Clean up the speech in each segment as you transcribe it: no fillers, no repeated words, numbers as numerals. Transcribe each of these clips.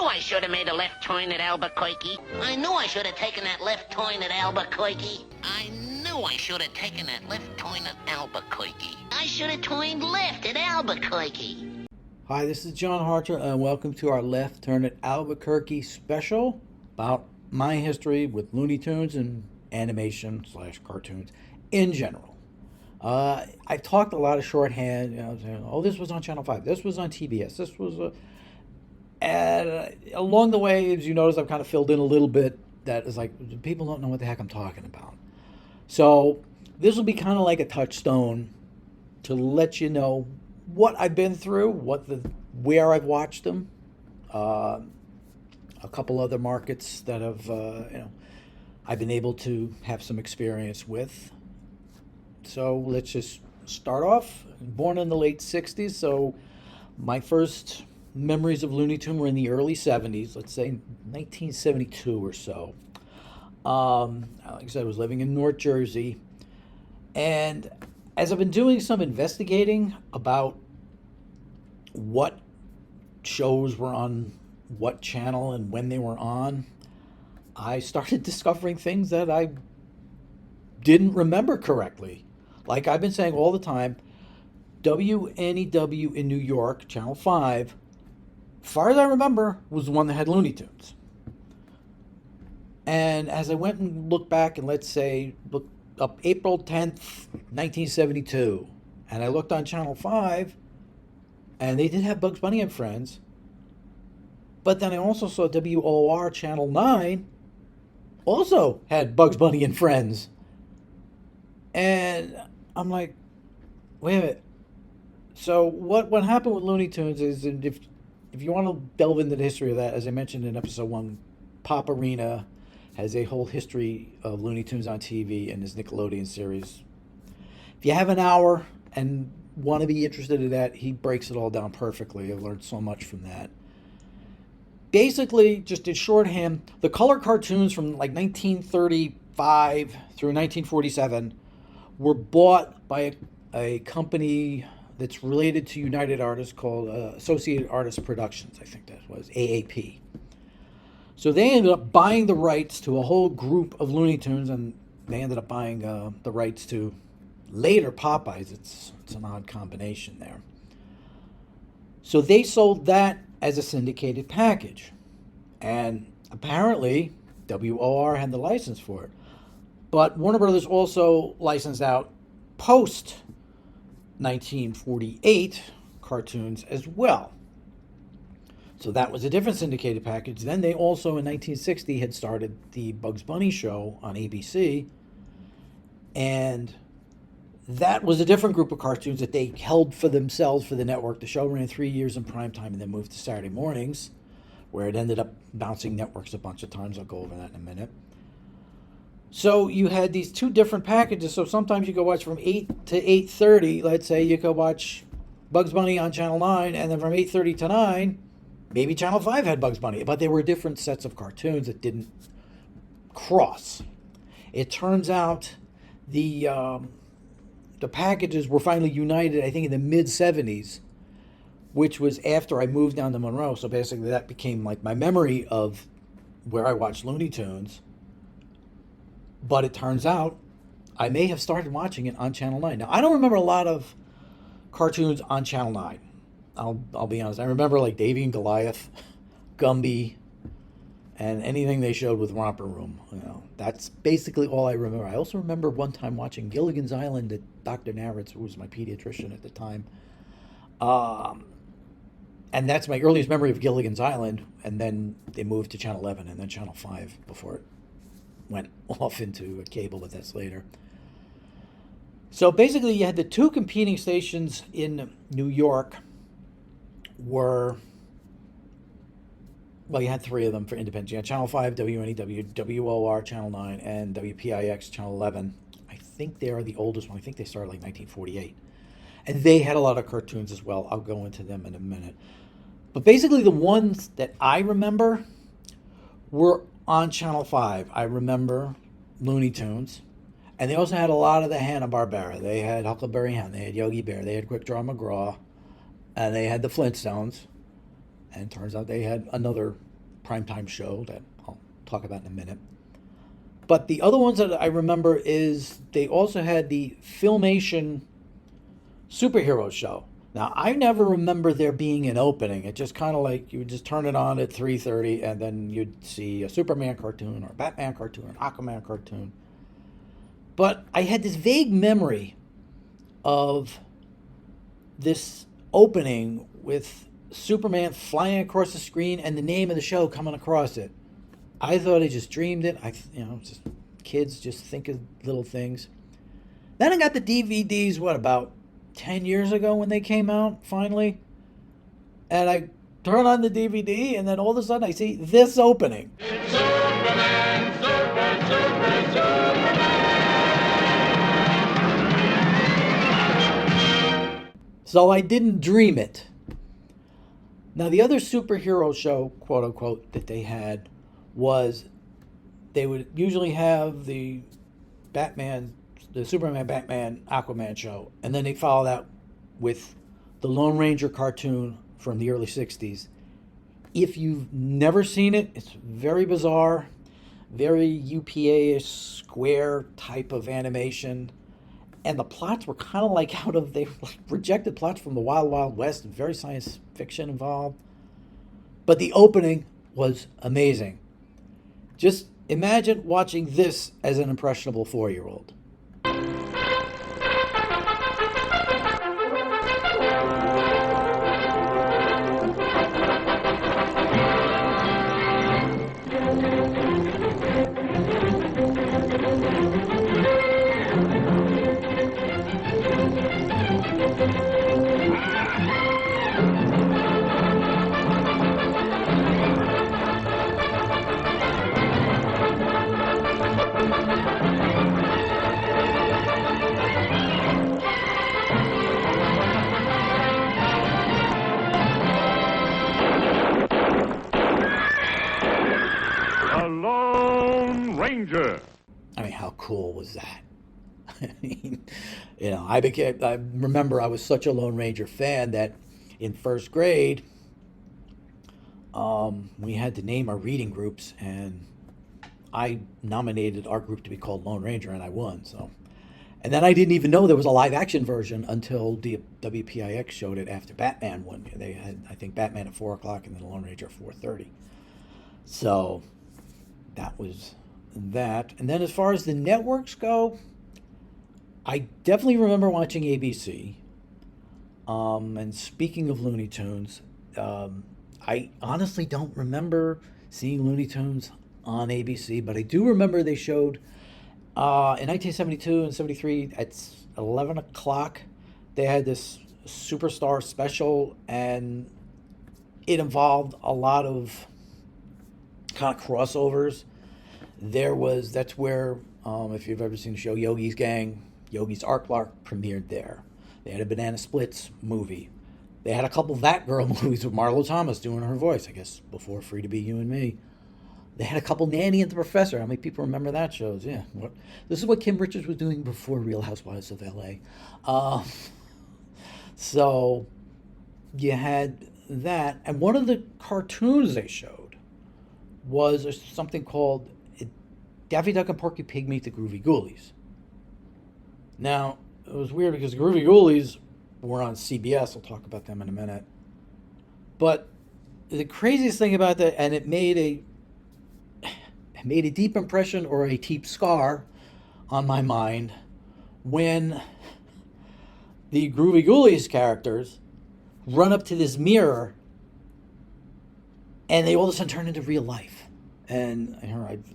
I should have made a left turn at Albuquerque. I knew I should have taken that left turn at Albuquerque. I knew I should have taken that left turn at Albuquerque. I should have turned left at Albuquerque. Hi, this is John Harcher, and welcome to our Left Turn at Albuquerque special about my history with Looney Tunes and animation / cartoons in general. I've talked a lot of shorthand, saying, oh, this was on Channel 5, this was on TBS, this was and along the way, as you notice, I've kind of filled in a little bit that is like, people don't know what the heck I'm talking about. So this will be kind of like a touchstone to let you know what I've been through, where I've watched them, a couple other markets that have, I've been able to have some experience with. So let's just start off. Born in the late 60s, so my first memories of Looney Tunes were in the early 70s, let's say 1972 or so. Like I said, I was living in North Jersey, and as I've been doing some investigating about what shows were on what channel and when they were on, I started discovering things that I didn't remember correctly. Like I've been saying all the time, WNEW in New York, Channel 5, far as I remember, was the one that had Looney Tunes. And as I went and looked back and looked up April 10th, 1972, and I looked on Channel 5, and they did have Bugs Bunny and Friends, but then I also saw WOR Channel 9 also had Bugs Bunny and Friends. And I'm like, wait a minute. So what happened with Looney Tunes is, and if you want to delve into the history of that, as I mentioned in episode 1, Pop Arena has a whole history of Looney Tunes on TV and his Nickelodeon series. If you have an hour and want to be interested in that, he breaks it all down perfectly. I've learned so much from that. Basically, just in shorthand, the color cartoons from like 1935 through 1947 were bought by a company that's related to United Artists called Associated Artists Productions, I think that was, AAP. So they ended up buying the rights to a whole group of Looney Tunes, and they ended up buying the rights to later Popeyes. It's an odd combination there. So they sold that as a syndicated package. And apparently, WOR had the license for it. But Warner Brothers also licensed out post 1948 cartoons as well. So that was a different syndicated package. Then they also, in 1960, had started the Bugs Bunny show on ABC. And that was a different group of cartoons that they held for themselves for the network. The show ran 3 years in primetime and then moved to Saturday mornings, where it ended up bouncing networks a bunch of times. I'll go over that in a minute. So you had these two different packages. So sometimes you could watch from 8 to 8:30. Let's say you could watch Bugs Bunny on Channel 9, and then from 8:30 to 9, maybe Channel 5 had Bugs Bunny. But they were different sets of cartoons that didn't cross. It turns out the packages were finally united, I think, in the mid-'70s, which was after I moved down to Monroe. So basically that became like my memory of where I watched Looney Tunes. But it turns out I may have started watching it on Channel 9. Now, I don't remember a lot of cartoons on Channel 9. I'll be honest. I remember like Davy and Goliath, Gumby, and anything they showed with Romper Room. That's basically all I remember. I also remember one time watching Gilligan's Island at Dr. Narrett's, who was my pediatrician at the time. And that's my earliest memory of Gilligan's Island. And then they moved to Channel 11 and then Channel 5 before it went off into a cable, but that's later. So basically you had the two competing stations in New York were, well, you had three of them for independent. You had Channel 5, WNEW, WOR, Channel 9, and WPIX, Channel 11. I think they are the oldest one. I think they started like 1948. And they had a lot of cartoons as well. I'll go into them in a minute. But basically the ones that I remember were on Channel 5. I remember Looney Tunes. And they also had a lot of the Hanna-Barbera. They had Huckleberry Hound. They had Yogi Bear. They had Quick Draw McGraw. And they had the Flintstones. And it turns out they had another primetime show that I'll talk about in a minute. But the other ones that I remember is they also had the Filmation superhero show. Now, I never remember there being an opening. It just kind of like you would just turn it on at 3:30 and then you'd see a Superman cartoon or a Batman cartoon or an Aquaman cartoon. But I had this vague memory of this opening with Superman flying across the screen and the name of the show coming across it. I thought I just dreamed it. Just kids just think of little things. Then I got the DVDs, about 10 years ago when they came out, finally. And I turn on the DVD, and then all of a sudden I see this opening. It's Superman, Superman. So I didn't dream it. Now, the other superhero show, quote unquote, that they had was they would usually have the Superman, Batman, Aquaman show, and then they follow that with the Lone Ranger cartoon from the early 60s. If you've never seen it, it's very bizarre, very UPA-ish, square type of animation, and the plots were kind of like they were like rejected plots from the Wild Wild West, and very science fiction involved. But the opening was amazing. Just imagine watching this as an impressionable 4-year-old. I mean, how cool was that? I mean, I remember I was such a Lone Ranger fan that in first grade, we had to name our reading groups, and I nominated our group to be called Lone Ranger, and I won. And then I didn't even know there was a live action version until the WPIX showed it after Batman one. They had, I think, Batman at 4:00 and then Lone Ranger at 4:30. So that was that. And then as far as the networks go, I definitely remember watching ABC. And speaking of Looney Tunes, I honestly don't remember seeing Looney Tunes on ABC, but I do remember they showed in 1972 and 73 at 11 o'clock, they had this Superstar special, and it involved a lot of kind of crossovers. That's where, if you've ever seen the show Yogi's Gang, Yogi's Art Lark premiered there. They had a Banana Splits movie. They had a couple That Girl movies with Marlo Thomas doing her voice, I guess, before Free to Be You and Me. They had a couple Nanny and the Professor. How many people remember that shows? Yeah. This is what Kim Richards was doing before Real Housewives of L.A. So you had that. And one of the cartoons they showed was something called Daffy Duck and Porky Pig Meet the Groovy Ghoulies. Now, it was weird because Groovy Ghoulies were on CBS. I'll talk about them in a minute. But the craziest thing about that, and it made a deep impression or a deep scar on my mind when the Groovy Ghoulies characters run up to this mirror and they all of a sudden turn into real life. And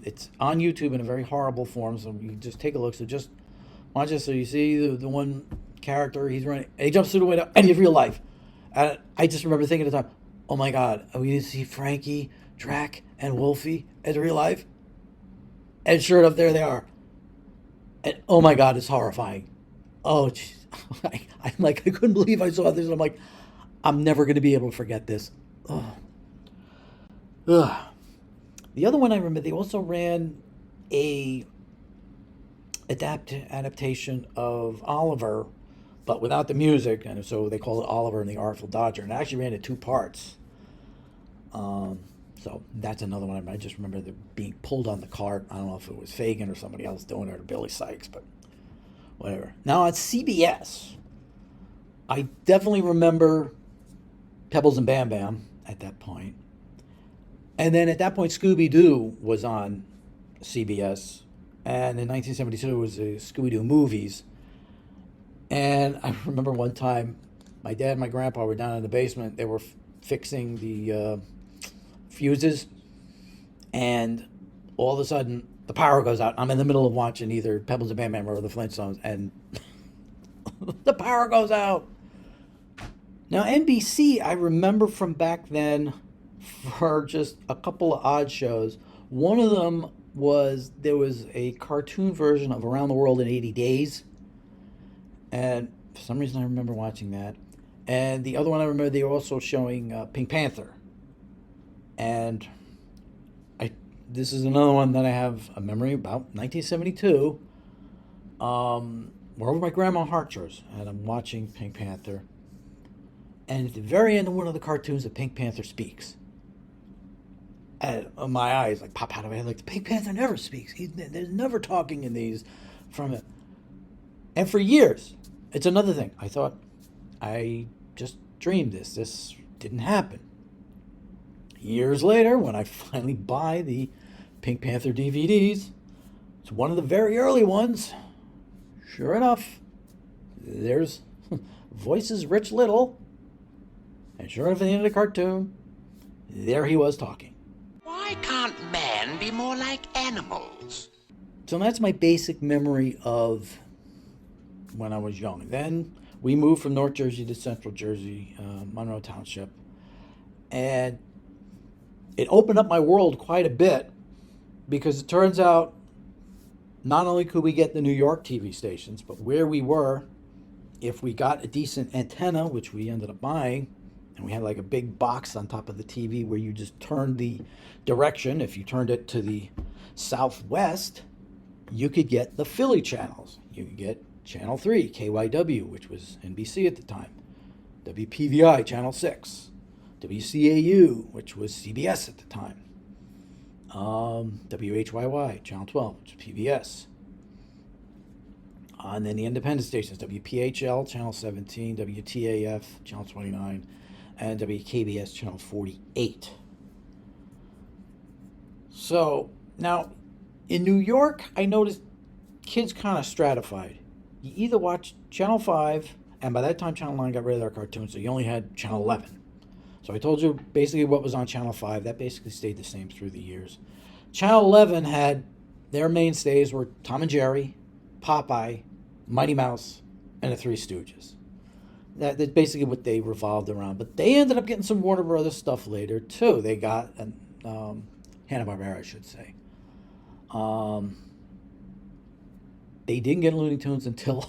it's on YouTube in a very horrible form, so you just take a look. So just watch it. So you see the one character, he's running, and he jumps through the window, and he's real life. And I just remember thinking at the time, oh my God, are we going to see Frankie, Drac, and Wolfie as real life? And sure enough, there they are. And oh my God, it's horrifying. Oh, geez. I couldn't believe I saw this. I'm like, I'm never going to be able to forget this. Oh. Ugh. The other one I remember, they also ran a adaptation of Oliver, but without the music, and so they call it Oliver and the Artful Dodger, and I actually ran it 2 parts. So So that's another one. I just remember them being pulled on the cart. I don't know if it was Fagin or somebody else doing it or Billy Sykes, but whatever. Now on CBS, I definitely remember Pebbles and Bam Bam at that point. And then at that point, Scooby-Doo was on CBS. And in 1972, it was the Scooby-Doo movies. And I remember one time, my dad and my grandpa were down in the basement. They were fixing the fuses. And all of a sudden, the power goes out. I'm in the middle of watching either Pebbles and Bam Bam or the Flintstones. And the power goes out. Now, NBC, I remember from back then for just a couple of odd shows. One of them was, there was a cartoon version of Around the World in 80 Days. And for some reason, I remember watching that. And the other one I remember, they were also showing Pink Panther. And this is another one that I have a memory about, 1972. We're over my grandma Harcher's, and I'm watching Pink Panther. And at the very end of one of the cartoons, the Pink Panther speaks. And my eyes like pop out of my head, like the Pink Panther never speaks. There's never talking in these from it. And for years, it's another thing. I thought I just dreamed this. This didn't happen. Years later, when I finally buy the Pink Panther DVDs, it's one of the very early ones. Sure enough, there's voices Rich Little. And sure enough, at the end of the cartoon, there he was talking. Why can't man be more like animals? So that's my basic memory of when I was young. Then we moved from North Jersey to Central Jersey, Monroe Township. And it opened up my world quite a bit because it turns out not only could we get the New York TV stations, but where we were, if we got a decent antenna, which we ended up buying, and we had like a big box on top of the TV where you just turned the direction. If you turned it to the southwest, you could get the Philly channels. You could get Channel 3, KYW, which was NBC at the time, WPVI, Channel 6, WCAU, which was CBS at the time, WHYY, Channel 12, which was PBS. And then the independent stations, WPHL, Channel 17, WTAF, Channel 29, and WKBS, Channel 48. So, now, in New York, I noticed kids kind of stratified. You either watched Channel 5, and by that time, Channel 9 got rid of their cartoons, so you only had Channel 11. So I told you basically what was on Channel 5. That basically stayed the same through the years. Channel 11 had, their mainstays were Tom and Jerry, Popeye, Mighty Mouse, and the Three Stooges. That's basically what they revolved around. But they ended up getting some Warner Brothers stuff later, too. They got Hanna-Barbera, I should say. They didn't get Looney Tunes until,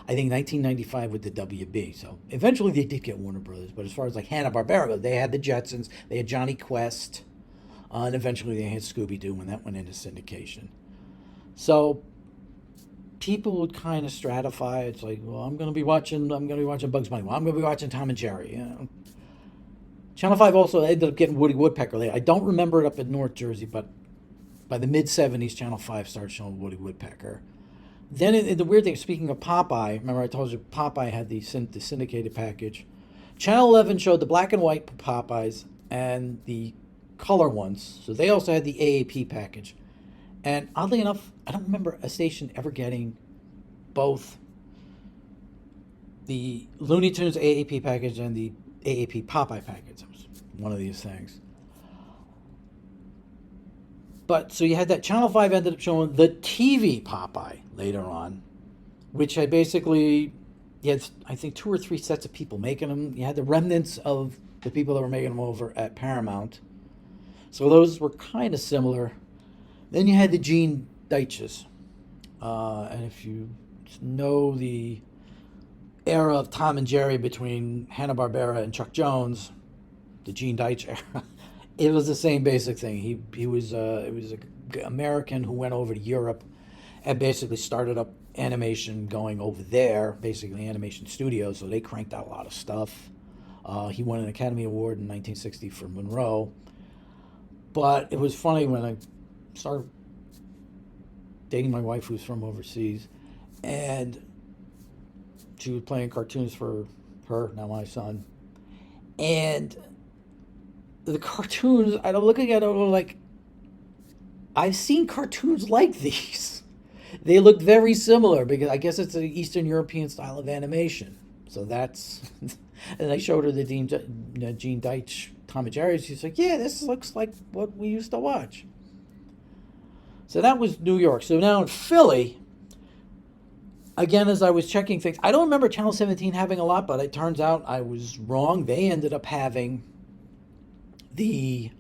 I think, 1995 with the WB. So eventually they did get Warner Brothers. But as far as like Hanna-Barbera, they had the Jetsons, they had Johnny Quest, and eventually they had Scooby-Doo when that went into syndication. So people would kind of stratify. It's like, well, I'm going to be watching Bugs Bunny. Well, I'm going to be watching Tom and Jerry. You know? Channel 5 also ended up getting Woody Woodpecker later. I don't remember it up in North Jersey, but by the mid-'70s, Channel 5 started showing Woody Woodpecker. Then the weird thing, speaking of Popeye, remember I told you Popeye had the syndicated package. Channel 11 showed the black and white Popeyes and the color ones. So they also had the AAP package. And oddly enough, I don't remember a station ever getting both the Looney Tunes AAP package and the AAP Popeye package. It was one of these things. But so you had that. Channel 5 ended up showing the TV Popeye later on, which had basically, you had, I think, 2 or 3 sets of people making them. You had the remnants of the people that were making them over at Paramount. So those were kind of similar. Then you had the Gene Deiches. And if you know the era of Tom and Jerry between Hanna-Barbera and Chuck Jones, the Gene Deitch era, it was the same basic thing. He was an American who went over to Europe and basically started up animation going over there, basically animation studios, so they cranked out a lot of stuff. He won an Academy Award in 1960 for Monroe. But it was funny when I started dating my wife who's from overseas, and she was playing cartoons for her, now my son. And the cartoons, I'm looking at them like, I've seen cartoons like these. They look very similar because I guess it's an Eastern European style of animation. So that's, and I showed her the Gene Deitch Tom and Jerry. She's like, yeah, this looks like what we used to watch. So that was New York. So now in Philly, again, as I was checking things, I don't remember Channel 17 having a lot, but it turns out I was wrong. They ended up having the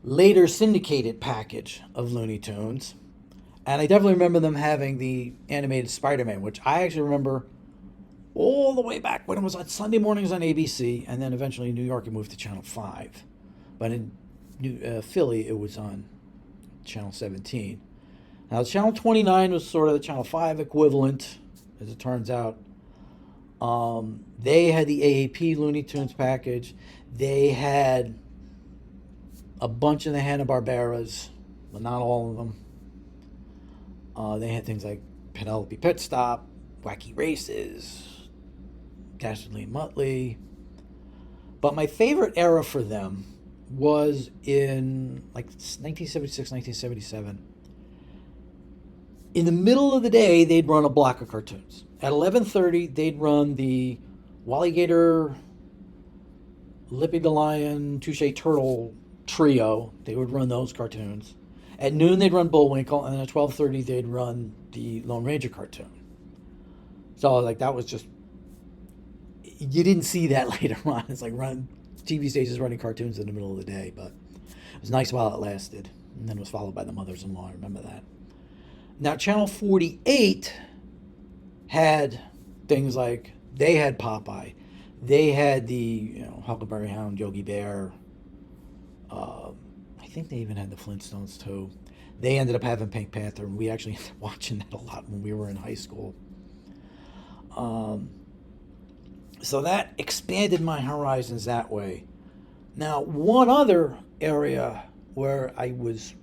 later syndicated package of Looney Tunes. And I definitely remember them having the animated Spider-Man, which I actually remember all the way back when it was on Sunday mornings on ABC, and then eventually in New York it moved to Channel 5. But in Philly, it was on Channel 17. Now, Channel 29 was sort of the Channel 5 equivalent, as it turns out. They had the AAP Looney Tunes package. They had a bunch of the Hanna-Barberas, but not all of them. They had things like Penelope Pit Stop, Wacky Races, Dastardly and Muttley. But my favorite era for them was in like 1976, 1977. In the middle of the day, they'd run a block of cartoons. At 11:30, they'd run the Wally Gator, Lippy the Lion, Touche Turtle trio. They would run those cartoons. At noon, they'd run Bullwinkle, and at 12:30, they'd run the Lone Ranger cartoon. So, like, that was just, you didn't see that later on. It's like TV stations running cartoons in the middle of the day, but it was nice while it lasted. And then it was followed by the Mothers-in-Law. I remember that. Now, Channel 48 had things like, they had Popeye. They had the Huckleberry Hound, Yogi Bear. I think they even had the Flintstones, too. They ended up having Pink Panther, and we actually ended up watching that a lot when we were in high school. So that expanded my horizons that way. Now, one other area where I was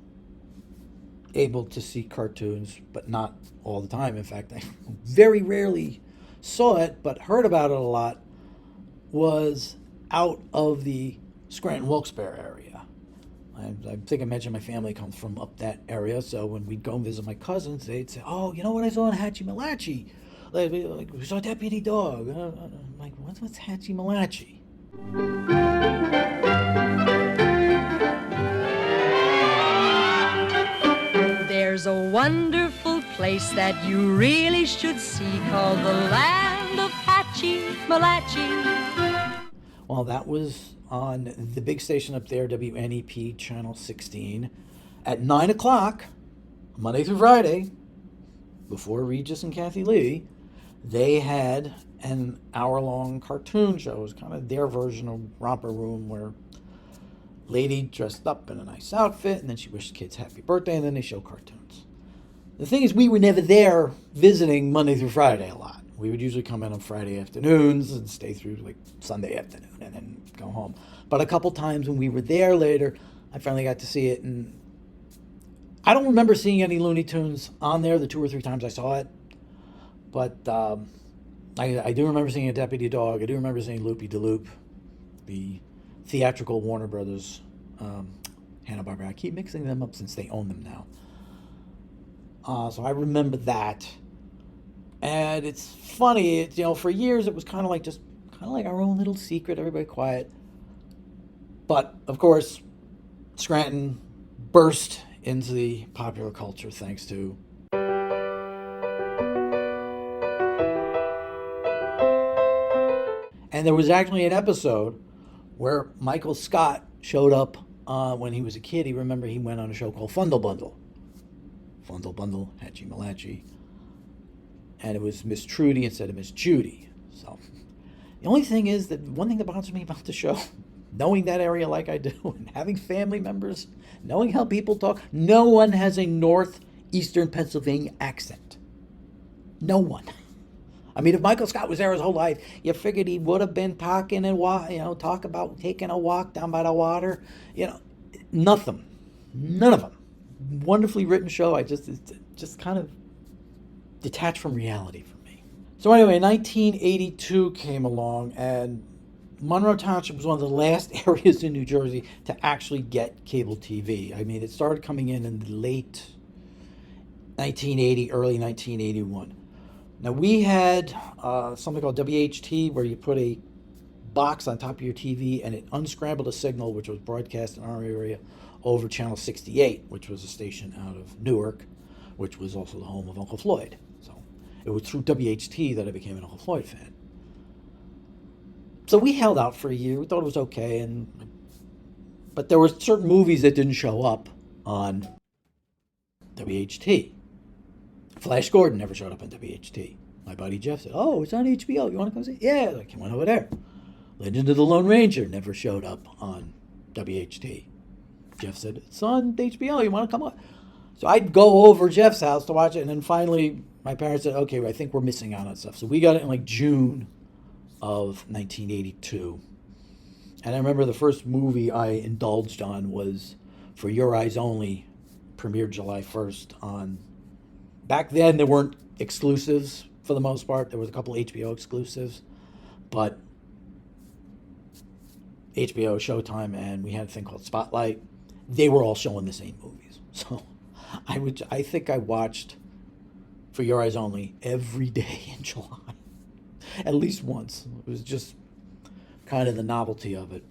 able to see cartoons, but not all the time. In fact, I very rarely saw it, but heard about it a lot, was out of the Scranton Wilkes-Barre area. I think I mentioned my family comes from up that area, so when we'd go and visit my cousins, they'd say, oh, you know what I saw in Hatchie Malachi? Like, we saw Deputy Dog. I'm like, what's Hatchie Malachi? There's a wonderful place that you really should see called the land of Hatchie Malachi. Well, that was on the big station up there, WNEP Channel 16, at 9 o'clock, Monday through Friday, before Regis and Kathy Lee. They had an hour-long cartoon show. It was kind of their version of Romper Room, where lady dressed up in a nice outfit, and then she wished kids happy birthday, and then they show cartoons. The thing is, we were never there visiting Monday through Friday a lot. We would usually come in on Friday afternoons and stay through like Sunday afternoon and then go home. But a couple times when we were there later, I finally got to see it, and I don't remember seeing any Looney Tunes on there the 2 or 3 times I saw it. But I do remember seeing a Deputy Dog. I do remember seeing Loopy de Loop, the theatrical Warner Brothers Hanna-Barbera. I keep mixing them up since they own them now. So I remember that. And it's funny, for years it was kind of like our own little secret, everybody quiet. But, of course, Scranton burst into the popular culture thanks to and there was actually an episode where Michael Scott showed up when he was a kid. He went on a show called Fundle Bundle. Fundle Bundle, Hatchie Malachi. And it was Miss Trudy instead of Miss Judy. So the only thing is that one thing that bothers me about the show, knowing that area like I do, and having family members, knowing how people talk, no one has a northeastern Pennsylvania accent. No one. I mean, if Michael Scott was there his whole life, you figured he would have been talking about taking a walk down by the water. Nothing. None of them. Wonderfully written show. It just kind of detached from reality for me. So anyway, 1982 came along, and Monroe Township was one of the last areas in New Jersey to actually get cable TV. I mean, it started coming in the late 1980, early 1981. Now, we had something called WHT, where you put a box on top of your TV and it unscrambled a signal, which was broadcast in our area over channel 68, which was a station out of Newark, which was also the home of Uncle Floyd. So it was through WHT that I became an Uncle Floyd fan. So we held out for a year. We thought it was okay, but there were certain movies that didn't show up on WHT. Flash Gordon never showed up on WHT. My buddy Jeff said, "Oh, it's on HBO. You want to come see it?" Yeah, I went over there. Legend of the Lone Ranger never showed up on WHT. Jeff said, "It's on HBO. You want to come on?" So I'd go over Jeff's house to watch it, and then finally my parents said, "Okay, I think we're missing out on stuff." So we got it in like June of 1982. And I remember the first movie I indulged on was For Your Eyes Only, premiered July 1st on... Back then, there weren't exclusives for the most part. There was a couple HBO exclusives, but HBO, Showtime, and we had a thing called Spotlight. They were all showing the same movies. So I think I watched For Your Eyes Only every day in July. At least once. It was just kind of the novelty of it.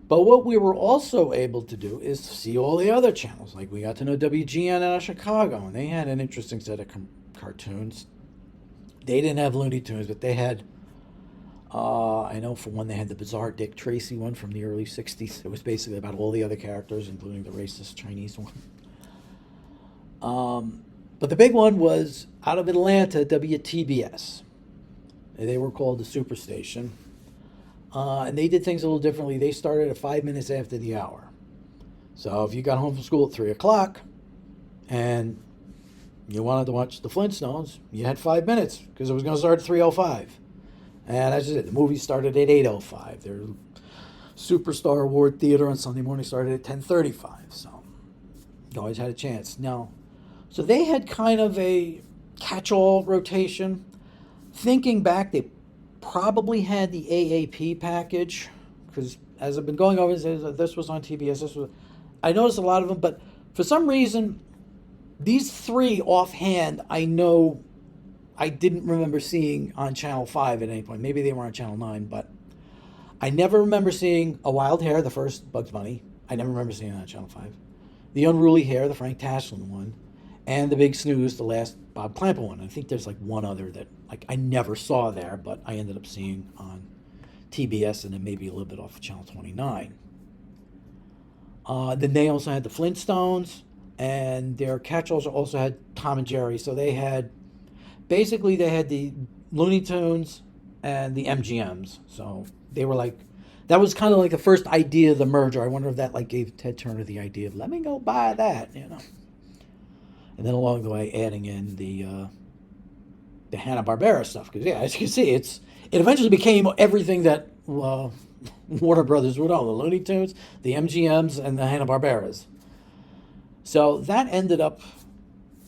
But what we were also able to do is see all the other channels. Like we got to know WGN out of Chicago, and they had an interesting set of cartoons. They didn't have Looney Tunes, but they had, I know for one, they had the bizarre Dick Tracy one from the early 60s. It was basically about all the other characters, including the racist Chinese one. But the big one was out of Atlanta, WTBS. They were called the Superstation. And they did things a little differently. They started at 5 minutes after the hour. So if you got home from school at 3 o'clock and you wanted to watch the Flintstones, you had 5 minutes because it was going to start at 3:05. And that's just it. The movie started at 8:05. Their Superstar Award Theater on Sunday morning started at 10:35. So you always had a chance. Now, so they had kind of a catch-all rotation. Thinking back, they probably had the AAP package, because as I've been going over, this was on TBS. I noticed a lot of them, but for some reason, these three offhand, I know I didn't remember seeing on Channel 5 at any point. Maybe they were on Channel 9, but I never remember seeing A Wild Hare, the first Bugs Bunny. I never remember seeing it on Channel 5. The Unruly Hare, the Frank Tashlin one. And The Big Snooze, the last Bob Clampa one. I think there's like one other that I never saw there, but I ended up seeing on TBS and then maybe a little bit off of Channel 29. Then they also had the Flintstones, and their catch-alls also had Tom and Jerry. So they had the Looney Tunes and the MGMs. So they were like, that was kind of like the first idea of the merger. I wonder if that like gave Ted Turner the idea of, let me go buy that, you know. And then along the way, adding in the Hanna-Barbera stuff. Because, yeah, as you can see, it eventually became everything that Warner Brothers would own. The Looney Tunes, the MGMs, and the Hanna-Barberas. So that ended up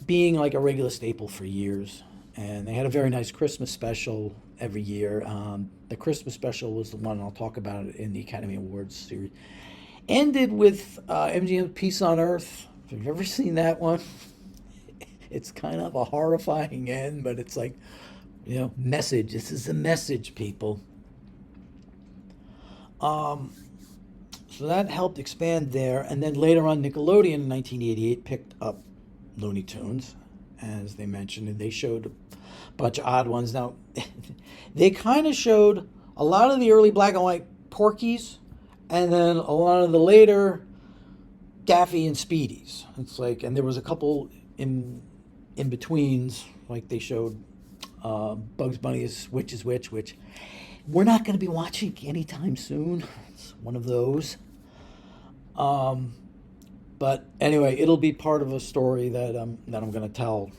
being like a regular staple for years. And they had a very nice Christmas special every year. The Christmas special was the one I'll talk about in the Academy Awards series. Ended with MGM Peace on Earth. Have you ever seen that one? It's kind of a horrifying end, but it's like, you know, message. This is a message, people. So that helped expand there. And then later on, Nickelodeon in 1988 picked up Looney Tunes, as they mentioned, and they showed a bunch of odd ones. Now, they kind of showed a lot of the early black and white Porkies, and then a lot of the later Daffy and Speedies. It's like, and there was a couple in betweens, like they showed Bugs Bunny's Which is Which we're not going to be watching anytime soon. It's one of those. But anyway, it'll be part of a story that I'm going to tell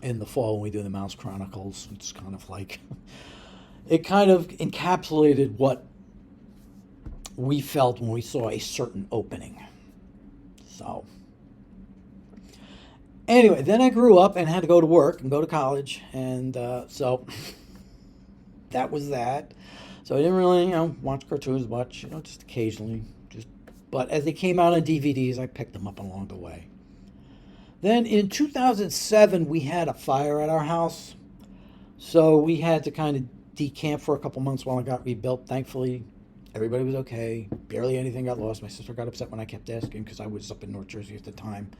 in the fall when we do the Mouse Chronicles. It's kind of like, it kind of encapsulated what we felt when we saw a certain opening. So anyway, then I grew up and had to go to work and go to college, and so that was that. So I didn't really, watch cartoons much, just occasionally. But as they came out on DVDs, I picked them up along the way. Then in 2007, we had a fire at our house, so we had to kind of decamp for a couple months while it got rebuilt. Thankfully, everybody was okay. Barely anything got lost. My sister got upset when I kept asking because I was up in North Jersey at the time.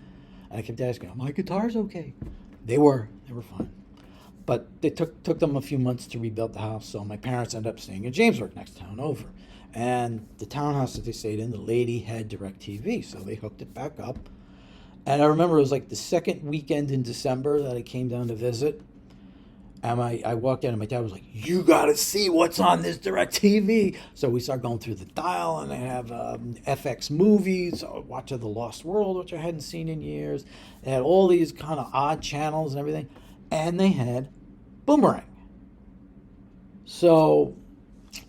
And I kept asking, "Are my guitars okay?" They were fine. But it took them a few months to rebuild the house, so my parents ended up staying in Jamesburg, next town over. And the townhouse that they stayed in, the lady had DirecTV, so they hooked it back up. And I remember it was like the second weekend in December that I came down to visit. And I walked in and my dad was like, "You got to see what's on this DirecTV." So we started going through the dial, and they have FX movies, Watch of the Lost World, which I hadn't seen in years. They had all these kind of odd channels and everything. And they had Boomerang. So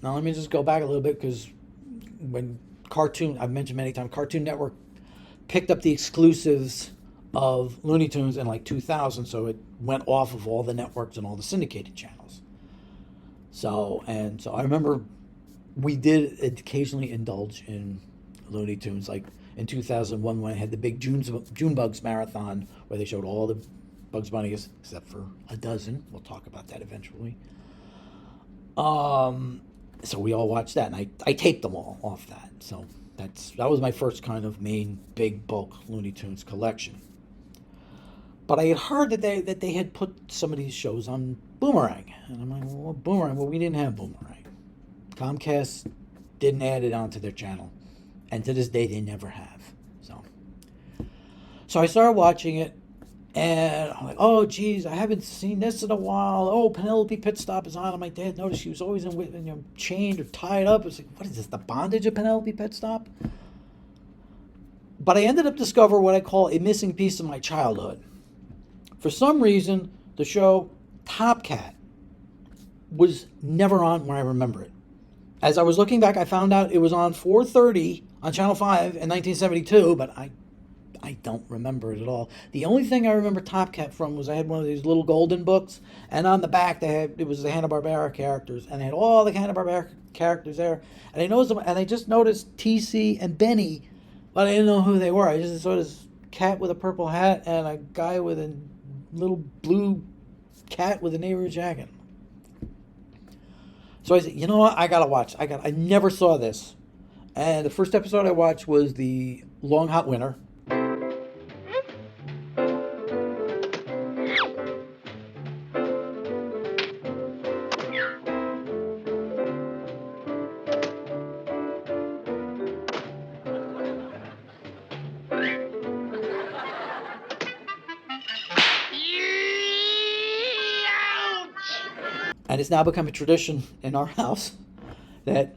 now let me just go back a little bit, because when I've mentioned many times, Cartoon Network picked up the exclusives of Looney Tunes in like 2000, so it went off of all the networks and all the syndicated channels. So I remember we did occasionally indulge in Looney Tunes, like in 2001 when I had the big June Bugs marathon where they showed all the Bugs Bunnies except for a dozen. We'll talk about that eventually. So we all watched that, and I taped them all off that. So that was my first kind of main big bulk Looney Tunes collection. But I had heard that they had put some of these shows on Boomerang. And I'm like, well, Boomerang? Well, we didn't have Boomerang. Comcast didn't add it onto their channel. And to this day, they never have. So I started watching it, and I'm like, oh, geez, I haven't seen this in a while. Oh, Penelope Pitstop is on. And my dad noticed she was always chained or tied up. I was like, what is this, the bondage of Penelope Pitstop? But I ended up discovering what I call a missing piece of my childhood. For some reason, the show Top Cat was never on when I remember it. As I was looking back, I found out it was on 4:30 on Channel 5 in 1972, but I don't remember it at all. The only thing I remember Top Cat from was I had one of these little golden books, and on the back it was the Hanna-Barbera characters, and they had all the Hanna-Barbera characters there. And I just noticed TC and Benny, but I didn't know who they were. I just saw this cat with a purple hat and a guy with a little blue cat with a neighborhood jacket. So I said, you know what? I gotta watch. I never saw this. And the first episode I watched was the Long Hot Winter. And it's now become a tradition in our house that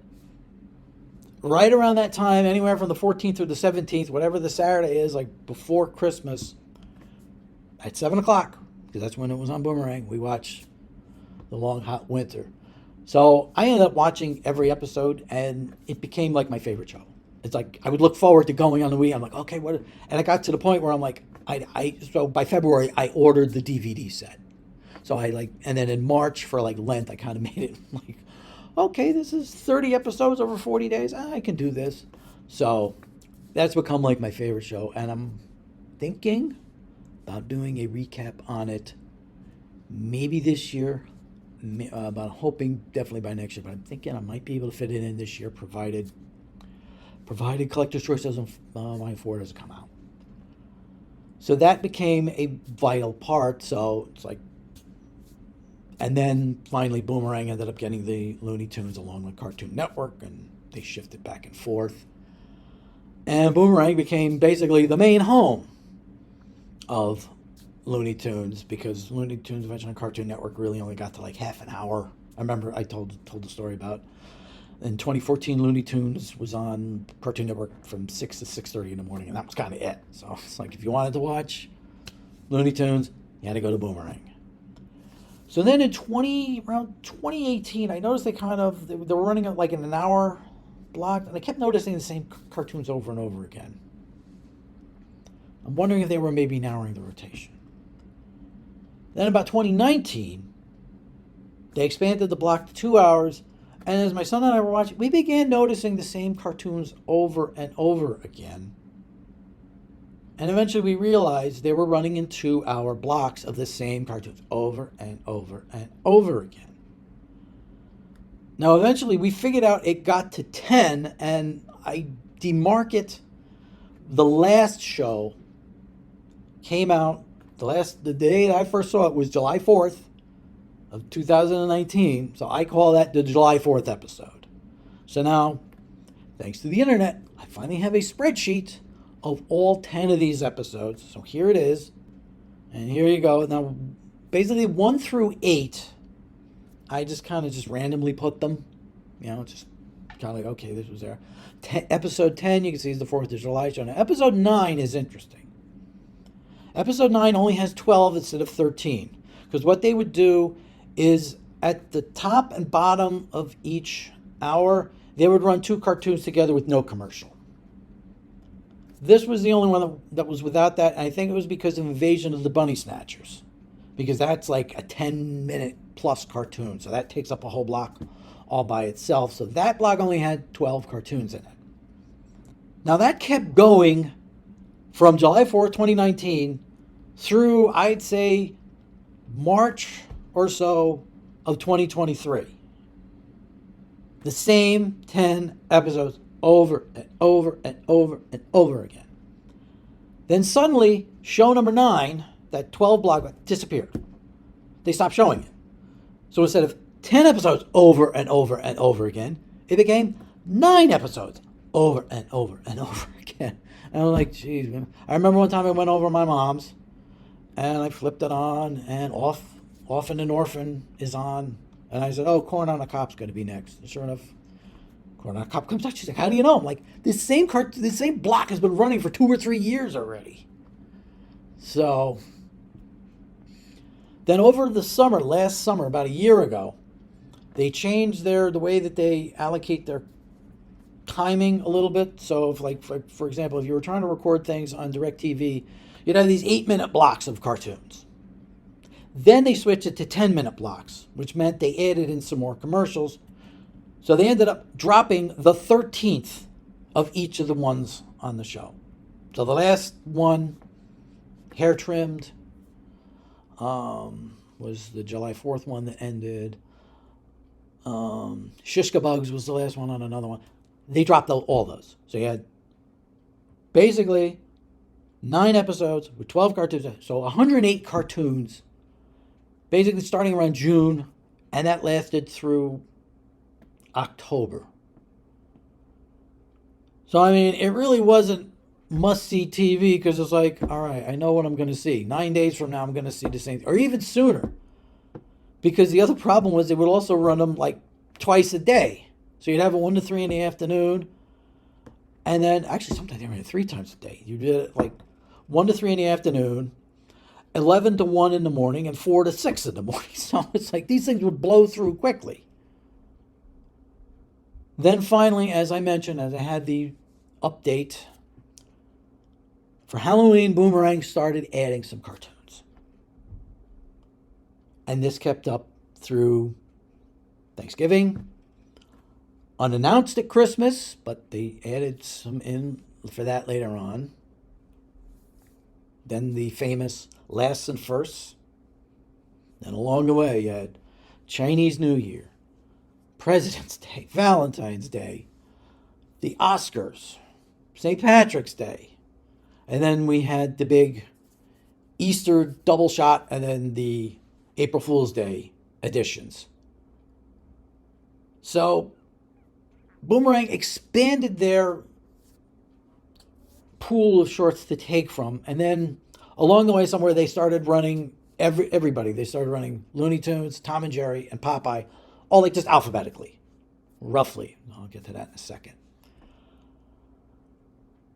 right around that time, anywhere from the 14th or the 17th, whatever the Saturday is, like before Christmas, at 7 o'clock, because that's when it was on Boomerang, we watch The Long Hot Winter. So I ended up watching every episode, and it became like my favorite show. It's like I would look forward to going on the weekend. I'm like, okay, what? And I got to the point where I'm like, so by February, I ordered the DVD set. So and then in March for Lent, I kind of made it like, okay, this is 30 episodes over 40 days. I can do this. So that's become like my favorite show. And I'm thinking about doing a recap on it maybe this year, but I'm hoping definitely by next year. But I'm thinking I might be able to fit it in this year, provided Collector's Choice doesn't mind for it doesn't come out. So that became a vital part. So it's like, and then finally Boomerang ended up getting the Looney Tunes along with Cartoon Network, and they shifted back and forth. And Boomerang became basically the main home of Looney Tunes, because Looney Tunes eventually on Cartoon Network really only got to like half an hour. I remember I told the story about in 2014 Looney Tunes was on Cartoon Network from 6 to 6:30 in the morning, and that was kind of it. So it's like if you wanted to watch Looney Tunes, you had to go to Boomerang. So then around 2018, I noticed they were running it like in an hour block, and I kept noticing the same cartoons over and over again. I'm wondering if they were maybe narrowing the rotation. Then about 2019, they expanded the block to 2 hours, and as my son and I were watching, we began noticing the same cartoons over and over again. And eventually we realized they were running in 2-hour blocks of the same cartoons over and over and over again. Now eventually we figured out it got to 10, and I demarket the last show came out, the day that I first saw it was July 4th of 2019. So I call that the July 4th episode. So now, thanks to the internet, I finally have a spreadsheet of all 10 of these episodes. So here it is. And here you go. Now, basically 1 through 8, I just kind of just randomly put them. You know, just kind of like, okay, this was there. Episode 10, you can see is the 4th of July show. Now, episode 9 is interesting. Episode 9 only has 12 instead of 13. Because what they would do is at the top and bottom of each hour, they would run 2 cartoons together with no commercial. This was the only one that was without that. And I think it was because of Invasion of the Bunny Snatchers. Because that's like a 10-minute plus cartoon. So that takes up a whole block all by itself. So that block only had 12 cartoons in it. Now that kept going from July 4th, 2019 through, I'd say, March or so of 2023. The same 10 episodes over and over and over and over again. Then suddenly, show number 9, that 12 block, disappeared. They stopped showing it. So instead of 10 episodes over and over and over again, it became 9 episodes over and over and over again. And I'm like, geez, man. I remember one time I went over to my mom's, and I flipped it on, and Off and an Orphan is on. And I said, oh, Corn on a Cop's going to be next. And sure enough, Corn on a Cop comes out. She's like, how do you know? I'm like, this same block has been running for 2 or 3 years already. So then over the summer, last summer, about a year ago, they changed the way that they allocate their timing a little bit. So if, like, for example, if you were trying to record things on DirecTV, you'd have these 8-minute blocks of cartoons. Then they switched it to 10-minute blocks, which meant they added in some more commercials. So they ended up dropping the 13th of each of the ones on the show. So the last one, hair trimmed, was the July 4th one that ended. Shishka Bugs was the last one on another one. They dropped all those. So you had basically 9 episodes with 12 cartoons. So 108 cartoons, basically starting around June, and that lasted through October. So, I mean, it really wasn't must-see TV because it's like, all right, I know what I'm going to see. 9 days from now, I'm going to see the same thing, or even sooner. Because the other problem was they would also run them like twice a day. So you'd have a 1 to 3 in the afternoon, and then actually sometimes they ran it 3 times a day. You did it like 1 to 3 in the afternoon, 11 to 1 in the morning, and 4 to 6 in the morning. So it's like these things would blow through quickly. Then finally, as I mentioned, as I had the update, for Halloween, Boomerang started adding some cartoons. And this kept up through Thanksgiving, unannounced at Christmas, but they added some in for that later on. Then the famous Lasts and Firsts. Then along the way, you had Chinese New Year, President's Day, Valentine's Day, the Oscars, St. Patrick's Day. And then we had the big Easter double shot and then the April Fool's Day editions. So Boomerang expanded their pool of shorts to take from, and then along the way somewhere they started running everybody. They started running Looney Tunes, Tom and Jerry, and Popeye, all like just alphabetically, roughly. I'll get to that in a second.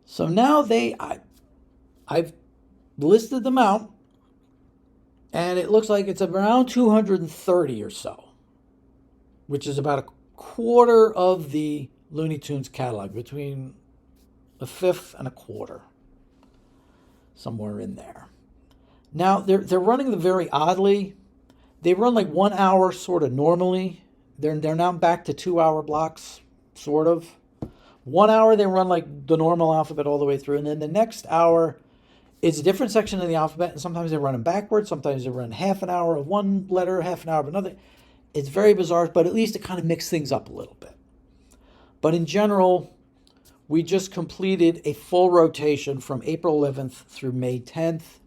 So now I've listed them out, and it looks like it's around 230 or so, which is about a quarter of the Looney Tunes catalog, between a fifth and a quarter. somewhere in there. Now, they're running them very oddly. They run like 1 hour sort of normally. They're now back to 2-hour blocks, sort of. 1 hour they run like the normal alphabet all the way through, and then the next hour is a different section of the alphabet, and sometimes they run them backwards, sometimes they run half an hour of one letter, half an hour of another. It's very bizarre, but at least it kind of mixes things up a little bit. But in general, we just completed a full rotation from April 11th through May 10th.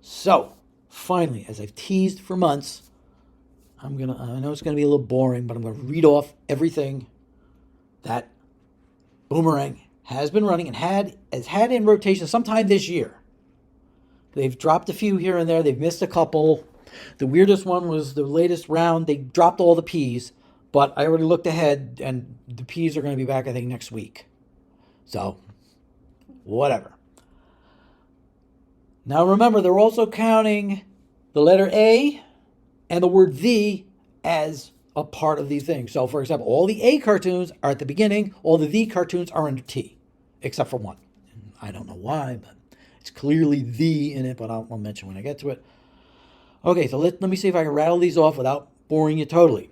So, finally, as I've teased for months, I know it's going to be a little boring, but I'm going to read off everything that Boomerang has been running and has had in rotation sometime this year. They've dropped a few here and there. They've missed a couple. The weirdest one was the latest round. They dropped all the P's, but I already looked ahead, and the P's are going to be back, I think, next week. So, whatever. Now remember, they're also counting the letter A and the word the as a part of these things. So, for example, all the A cartoons are at the beginning. All the cartoons are under T, except for one. I don't know why, but it's clearly the in it, but I'll mention when I get to it. Okay, so let me see if I can rattle these off without boring you totally.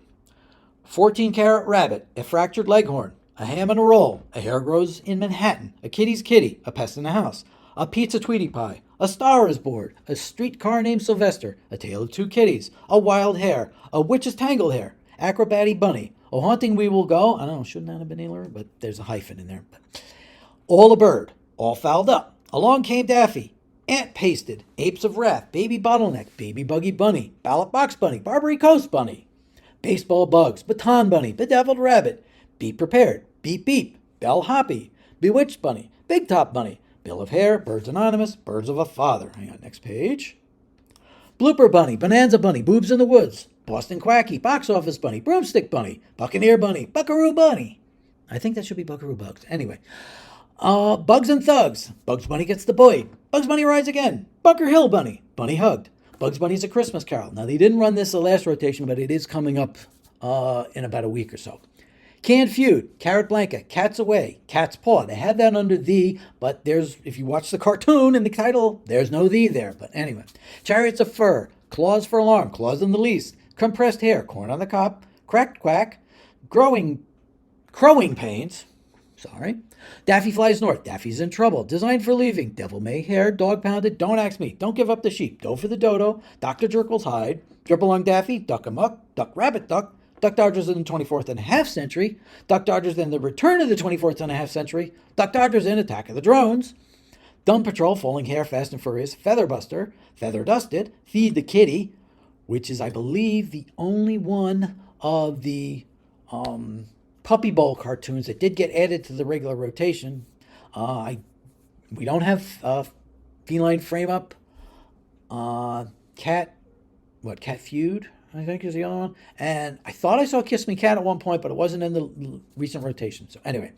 14-carat rabbit, a fractured leghorn, a ham and a roll, a hair grows in Manhattan, a kitty's kitty, a pest in the house, a pizza Tweety Pie, a star is born, a streetcar named Sylvester, a tale of two kitties, a wild hare, a witch's tangled hair, acrobatic bunny, a haunting we will go. I don't know, shouldn't that have been Ailer? But there's a hyphen in there. All a bird, all fouled up. Along came Daffy, ant pasted, apes of wrath, baby bottleneck, baby buggy bunny, ballot box bunny, Barbary Coast bunny, baseball bugs, baton bunny, bedeviled rabbit, be prepared, beep beep, bell hoppy, bewitched bunny, big top bunny, bill of hair, birds anonymous, birds of a father. Hang on, next page. Blooper bunny, bonanza bunny, boobs in the woods, Boston quacky, box office bunny, broomstick bunny, buccaneer bunny, buckaroo bunny. I think that should be buckaroo bugs. Anyway. Bugs and thugs. Bugs Bunny gets the boy. Bugs Bunny rides again. Bunker Hill Bunny. Bunny hugged. Bugs Bunny's a Christmas Carol. Now, they didn't run this the last rotation, but it is coming up in about a week or so. Canned Feud. Carrot Blanca. Cat's Away. Cat's Paw. They had that under the, but if you watch the cartoon in the title, there's no the there. But anyway. Chariots of Fur. Claws for Alarm. Claws in the Least. Compressed Hair. Corn on the Cob. Cracked Quack. Crowing Pains. Sorry. Daffy Flies North. Daffy's in Trouble. Designed for Leaving. Devil May Hair. Dog Pounded. Don't Axe Me. Don't Give Up the Sheep. Doe for the Dodo. Dr. Jekyll's Hide. Drip Along Daffy. Duck Amuck. Duck Rabbit Duck. Duck Dodgers in the 24th and a half century. Duck Dodgers in the Return of the 24th and a half century. Duck Dodgers in Attack of the Drones. Dumb Patrol. Falling Hair. Fast and Furious. Feather Buster. Feather Dusted. Feed the Kitty, which is, I believe, the only one of the Puppy Bowl cartoons that did get added to the regular rotation. We don't have Feline Frame Up. Cat Feud, I think is the other one. And I thought I saw Kiss Me Cat at one point, but it wasn't in the recent rotation. So anyway,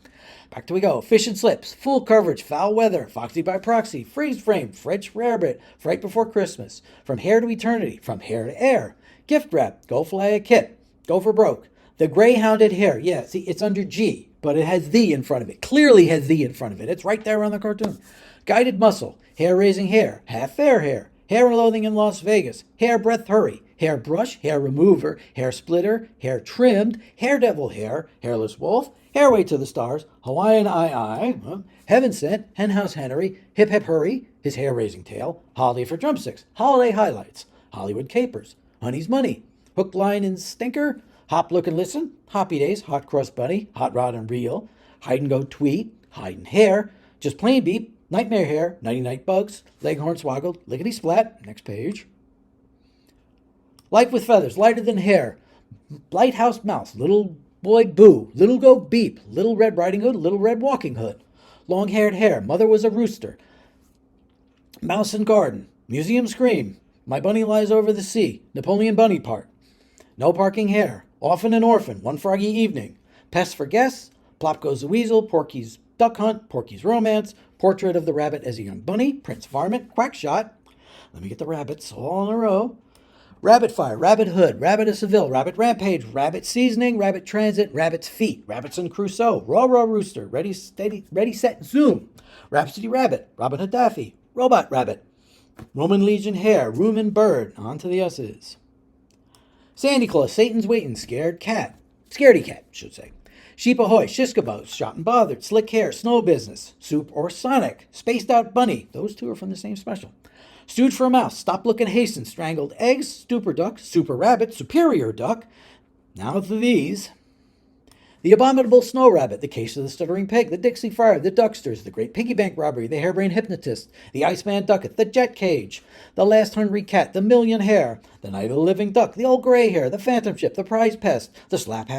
back to we go. Fish and Slips, Full Coverage, Foul Weather, Foxy by Proxy, Freeze Frame, French Rarebit, Fright Before Christmas, From Hair to Eternity, From Hair to Air, Gift Wrap, Go Fly a Kit, Go for Broke, The Greyhounded Hair. Yeah, see, it's under G, but it has the in front of it. Clearly has the in front of it. It's right there on the cartoon. Guided Muscle, Hair Raising Hair, Half Fair Hair, Hair Loathing in Las Vegas, Hair Breath Hurry, Hair Brush, Hair Remover, Hair Splitter, Hair Trimmed, Hair Devil Hair, Hairless Wolf, Hairway to the Stars, Hawaiian I, Heaven Sent, Henhouse Henry, Hip Hip Hurry, His Hair Raising Tail, Holiday for Drumsticks, Holiday Highlights, Hollywood Capers, Honey's Money, Hook, Line, and Stinker, Hop, Look, and Listen, Hoppy Days, Hot Cross Bunny, Hot Rod and Reel, Hide and Go Tweet, Hide and Hair, Just Plain Beep, Nightmare Hair, Nighty Night Bugs, Leghorn Swoggled, Lickety Splat, next page. Life with Feathers, Lighter Than Hair, Lighthouse Mouse, Little Boy Boo, Little Go Beep, Little Red Riding Hood, Little Red Walking Hood, Long-Haired Hare, Mother Was a Rooster, Mouse and Garden, Museum Scream, My Bunny Lies Over the Sea, Napoleon Bunny Part, No Parking Hare, Orphan and Orphan, One Froggy Evening, Pest for Guests, Plop Goes the Weasel, Porky's Duck Hunt, Porky's Romance, Portrait of the Rabbit as a Young Bunny, Prince Varmint, Quack Shot. Let me get the rabbits all in a row. Rabbit Fire, Rabbit Hood, Rabbit of Seville, Rabbit Rampage, Rabbit Seasoning, Rabbit Transit, Rabbit's Feet, Rabbitson Crusoe, Raw Raw Rooster, Ready Set Zoom, Rhapsody Rabbit, Robin Hood Daffy, Robot Rabbit, Roman Legion Hare, Reuben Bird, on to the S's. Sandy Claus, Satan's Waitin', Scaredy Cat, should say. Sheep Ahoy, Shiskabo, Shot and Bothered, Slick Hair, Snow Business, Soup or Sonic, Spaced Out Bunny, those two are from the same special. Stewed for a Mouse, Stop Looking Hasten, Strangled Eggs, Stupor Duck, Super Rabbit, Superior Duck. Now to these. The Abominable Snow Rabbit, The Case of the Stuttering Pig, The Dixie Fire, The Ducksters, The Great Piggy Bank Robbery, The Harebrained Hypnotist, The Iceman Ducket, The Jet Cage, The Last Hungry Cat, The Million Hare, The Night of the Living Duck, The Old Gray Hare, The Phantom Ship, The Prize Pest, The Slap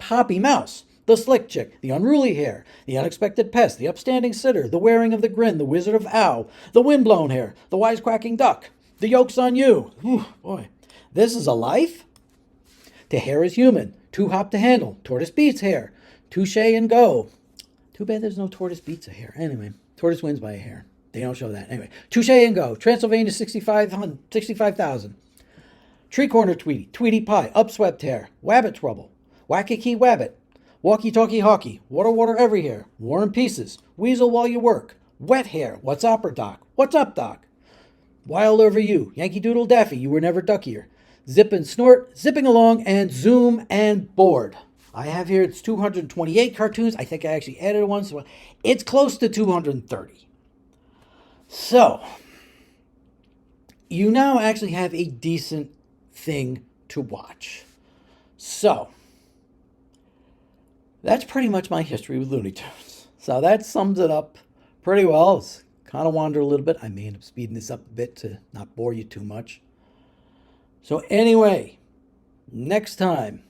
Hoppy Mouse, The Slick Chick, The Unruly Hare, The Unexpected Pest, The Upstanding Sitter, The Wearing of the Grin, The Wizard of Ow, The Windblown Hare, The Wisecracking Duck, The Yoke's on You. Whew, boy, this is a life? To Hare is Human, Two Hop to Handle, Tortoise Beats Hare, Touche and Go. Too bad there's no Tortoise Beats a Hare. Anyway, Tortoise wins by a hair. They don't show that. Anyway, Touche and Go, Transylvania 65,000. Tree Corner Tweety, Tweety Pie, Upswept Hare, Wabbit Trouble, Wackakee Wabbit, Walkie Talkie Hockey, Water Everywhere, War and Pieces, Weasel While You Work, Wet Hare, What's Opera Doc, What's Up Doc, Wild Over You, Yankee Doodle Daffy, You Were Never Duckier, Zip and Snort, Zipping Along, and Zoom and Board. I have here, it's 228 cartoons. I think I actually added one, so it's close to 230. So, you now actually have a decent thing to watch. So, that's pretty much my history with Looney Tunes. So that sums it up pretty well. It's kind of wandered a little bit. I may end up speeding this up a bit to not bore you too much. So anyway, next time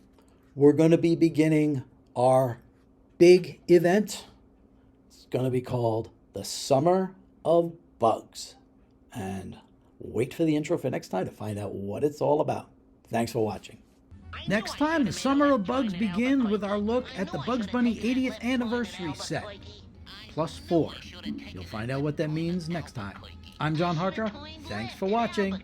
we're going to be beginning our big event. It's going to be called the Summer of Bugs. And wait for the intro for next time to find out what it's all about. Thanks for watching. Next time, the Summer of Bugs begins with our look at the Bugs Bunny 80th anniversary set, +4. You'll find out what that means next time. I'm John Hartra. Thanks for watching.